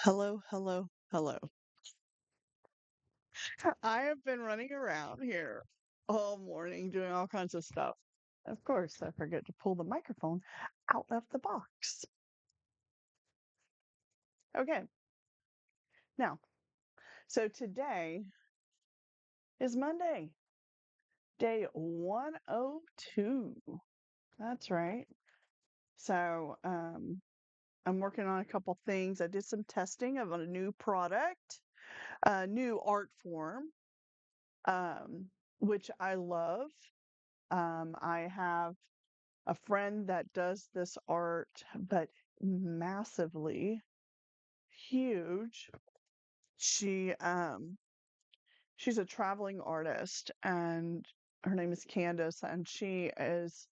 Hello, hello, hello. I have been running around here all morning doing all kinds of stuff. Of course, I forget to pull the microphone out of the box. Okay, now, so today is Monday, day 102. That's right. So, I'm working on a couple things. I did some testing of a new product, a new art form, um, which I love. I have a friend that does this art, but massively huge. She's a traveling artist and her name is Candace and she is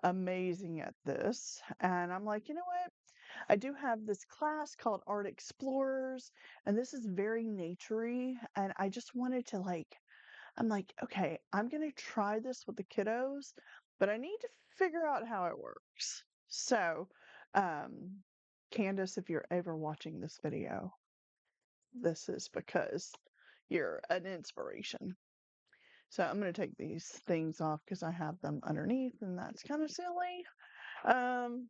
amazing at this. And I'm like, you know what? I do have this class called Art Explorers, and this is very naturey. And I just wanted to I'm like, okay, I'm gonna try this with the kiddos, but I need to figure out how it works. So, um, Candace, if you're ever watching this video, this is because you're an inspiration. So I'm gonna take these things off because I have them underneath, and that's kind of silly. Um,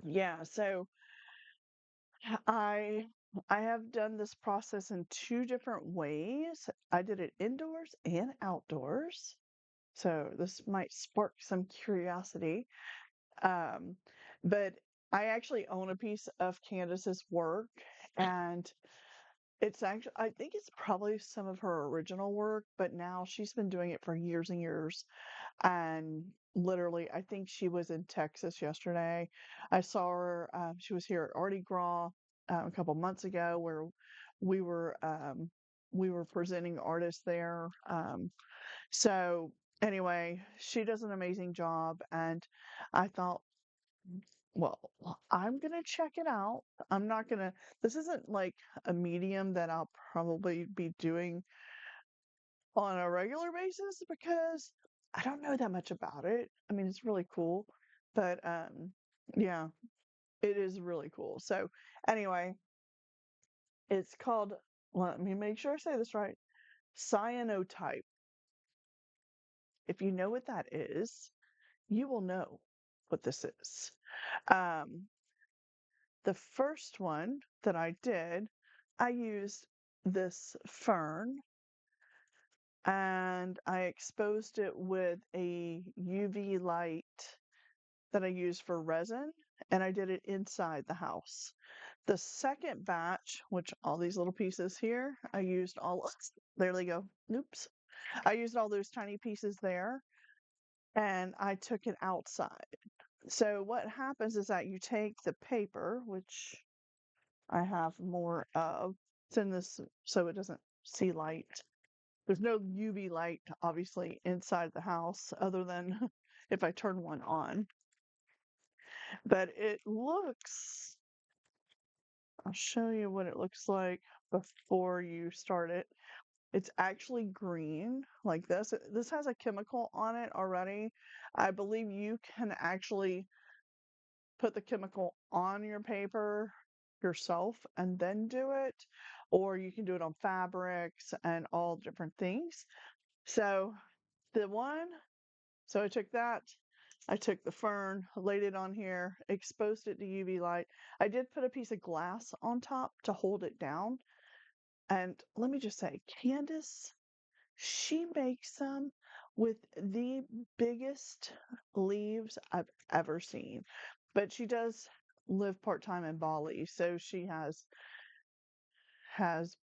yeah, so I I have done this process in two different ways. I did it indoors and outdoors. So this might spark some curiosity. Um, but I actually own a piece of Candace's work, and it's actually, I think it's probably some of her original work, but now she's been doing it for years and years. And literally, I think she was in Texas yesterday. I saw her, she was here at Artie Gras a couple months ago where we were, um, we were presenting artists there. So anyway, she does an amazing job, and I thought, well, I'm gonna check it out. I'm not gonna, this isn't like a medium that I'll probably be doing on a regular basis because I don't know that much about it. I mean, it's really cool, but yeah, it is really cool. So anyway, it's called, let me make sure I say this right, cyanotype. If you know what that is, you will know what this is. Um, the first one that I did, I used this fern and I exposed it with a UV light that I used for resin, and I did it inside the house. The second batch, which all these little pieces here, I used all, there they go. Oops. I used all those tiny pieces there and I took it outside. So what happens is that you take the paper, which I have more of. It's in this so it doesn't see light. There's no UV light, obviously, inside the house other than if I turn one on. But it looks, I'll show you what it looks like before you start it. It's actually green like this. This has a chemical on it already. I believe you can actually put the chemical on your paper yourself and then do it, or you can do it on fabrics and all different things. So the one, so I took that, I took the fern, laid it on here, exposed it to UV light. I did put a piece of glass on top to hold it down. And let me just say, Candace, she makes them with the biggest leaves I've ever seen. But she does live part-time in Bali, so she has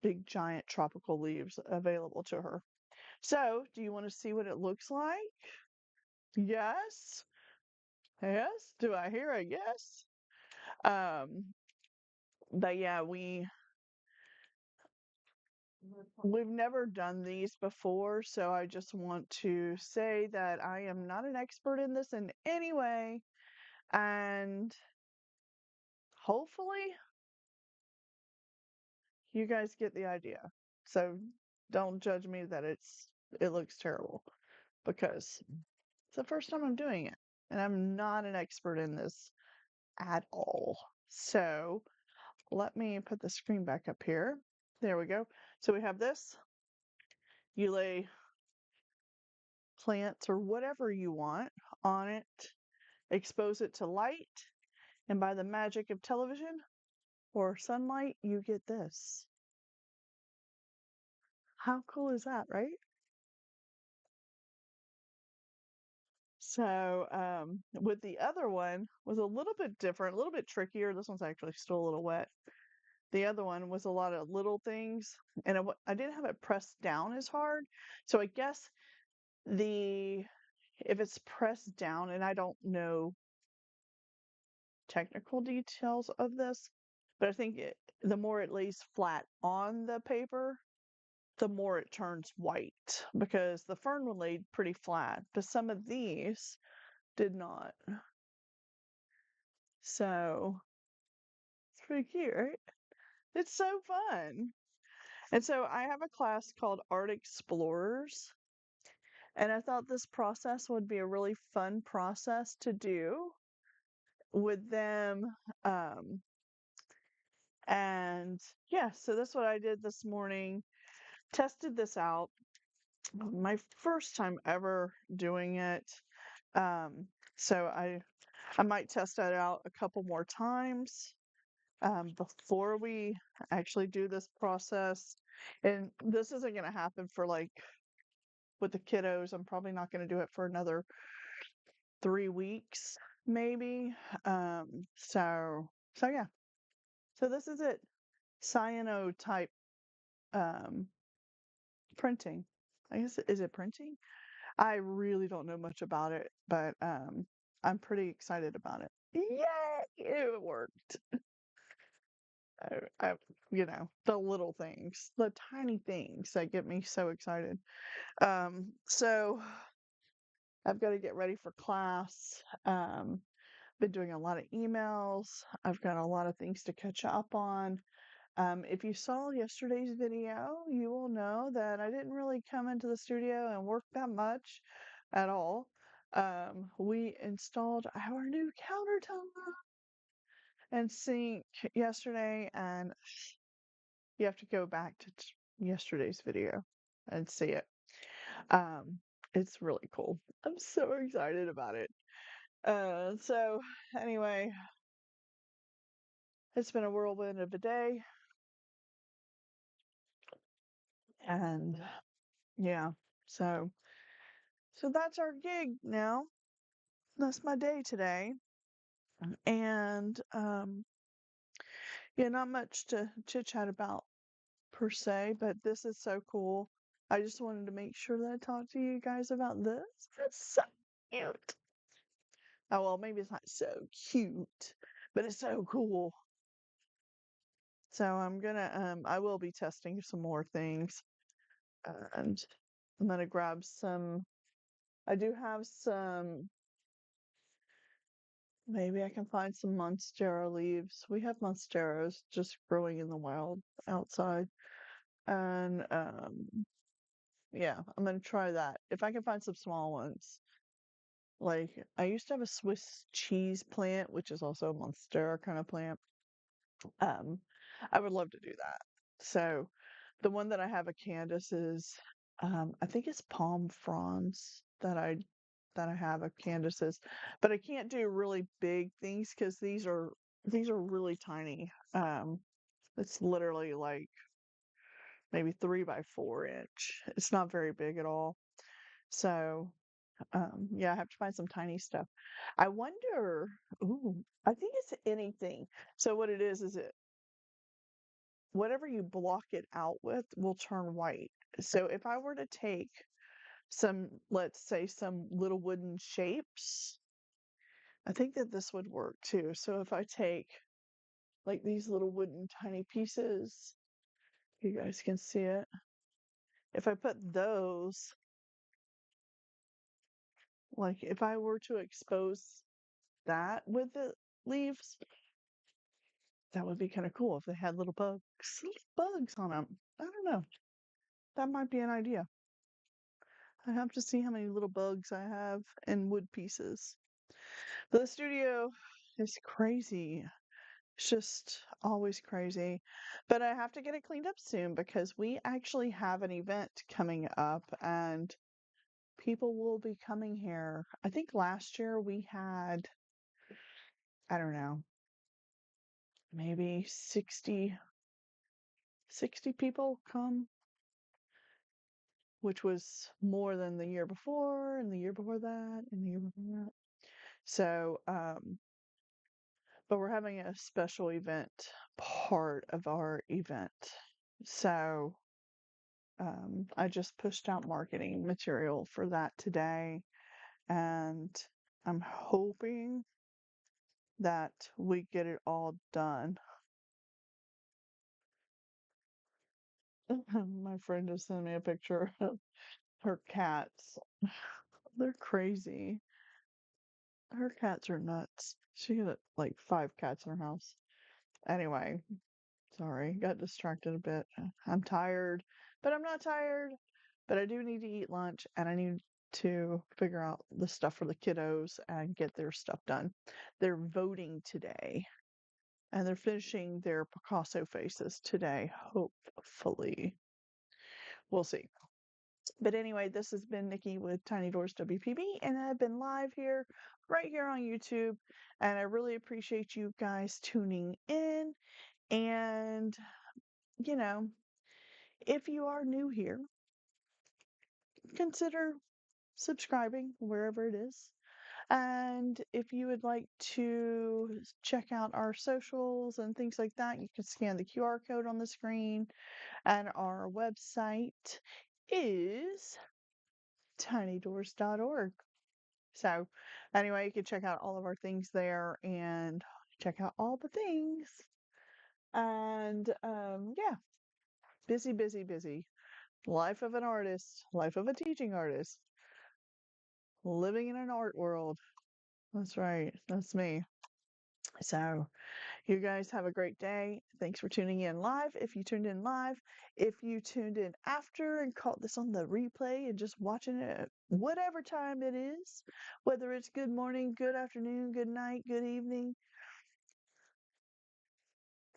big giant tropical leaves available to her. So, do you want to see what it looks like? Yes? Yes? Do I hear a yes? Um, but yeah, we've never done these before, so I just want to say that I am not an expert in this in any way, and hopefully you guys get the idea. So don't judge me that it looks terrible because it's the first time I'm doing it and I'm not an expert in this at all. So let me put the screen back up here. There we go. So we have this. You lay plants or whatever you want on it, expose it to light, and by the magic of television or sunlight, you get this. How cool is that, right? So, with the other one was a little bit different, a little bit trickier. This one's actually still a little wet. The other one was a lot of little things, and I didn't have it pressed down as hard. So I guess the if it's pressed down, and I don't know technical details of this, but I think the more it lays flat on the paper, the more it turns white because the fern one laid pretty flat, but some of these did not. So it's pretty cute, right? It's so fun. And so I have a class called Art Explorers, and I thought this process would be a really fun process to do with them. Um, and yeah, so that's what I did this morning. Tested this out. My first time ever doing it. Um, so I might test that out a couple more times before we actually do this process. And this isn't going to happen for like with the kiddos. I'm probably not going to do it for another 3 weeks, maybe. So yeah. So this is it. Cyanotype um, printing. I guess is it printing? I really don't know much about it, but I'm pretty excited about it. Yay! It worked. I, the little things, the tiny things that get me so excited. So I've got to get ready for class. Been doing a lot of emails. I've got a lot of things to catch up on. If you saw yesterday's video, you will know that I didn't really come into the studio and work that much at all. We installed our new countertop and sink yesterday, and you have to go back to yesterday's video and see it. Um, it's really cool. I'm so excited about it. So anyway, it's been a whirlwind of a day, and yeah, so that's our gig now. That's my day today, and yeah, not much to chit chat about per se, but this is so cool. I just wanted to make sure that I talked to you guys about this. It's so cute. Oh, well, maybe it's not so cute, but it's so cool. So I will be testing some more things, and I'm gonna grab some. I do have some. Maybe I can find some monstera leaves. We have monsteras just growing in the wild outside, and yeah, I'm gonna try that. If I can find some small ones. Like I used to have a Swiss cheese plant, which is also a monstera kind of plant. Um, I would love to do that. So the one that I have at Candace is I think it's palm fronds that I have of Candace's. But I can't do really big things because these are really tiny. It's literally like maybe 3 by 4 inch. It's not very big at all. So yeah, I have to find some tiny stuff. I wonder, ooh, I think it's anything. So what it is it whatever you block it out with will turn white. So if I were to take some, let's say some little wooden shapes, I think that this would work too. So if I take like these little wooden tiny pieces, you guys can see it. If I put those, like if I were to expose that with the leaves, that would be kind of cool if they had little bugs on them. I don't know. That might be an idea. I have to see how many little bugs I have in wood pieces. The studio is crazy. It's just always crazy. But I have to get it cleaned up soon because we actually have an event coming up and people will be coming here. I think last year we had, I don't know, maybe 60 people come, which was more than the year before and the year before that and the year before that. So, but we're having a special event part of our event. So, I just pushed out marketing material for that today, and I'm hoping that we get it all done. My friend just sent me a picture of her cats. They're crazy. Her cats are nuts. She had like 5 cats in her house. Anyway, sorry, got distracted a bit. I'm tired, but I'm not tired. But I do need to eat lunch and I need to figure out the stuff for the kiddos and get their stuff done. They're voting today and they're finishing their Picasso faces today, hopefully. We'll see. But anyway, this has been Nikki with Tiny Doors WPB, and I've been live here, right here on YouTube. And I really appreciate you guys tuning in. And, you know, if you are new here, consider subscribing wherever it is. And if you would like to check out our socials and things like that, you can scan the QR code on the screen. And our website is tinydoors.org. So, anyway, you can check out all of our things there and check out all the things. And yeah, busy, busy, busy. Life of an artist, life of a teaching artist, living in an art world. That's right. That's me. So, you guys have a great day. Thanks for tuning in live. If you tuned in live, if you tuned in after and caught this on the replay and just watching it at whatever time it is, whether it's good morning, good afternoon, good night, good evening,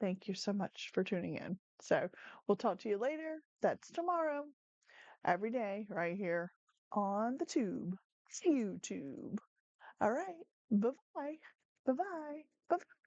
thank you so much for tuning in. So, we'll talk to you later. That's tomorrow, every day, right here on the tube, YouTube. All right. Bye bye. Bye bye. Bye bye.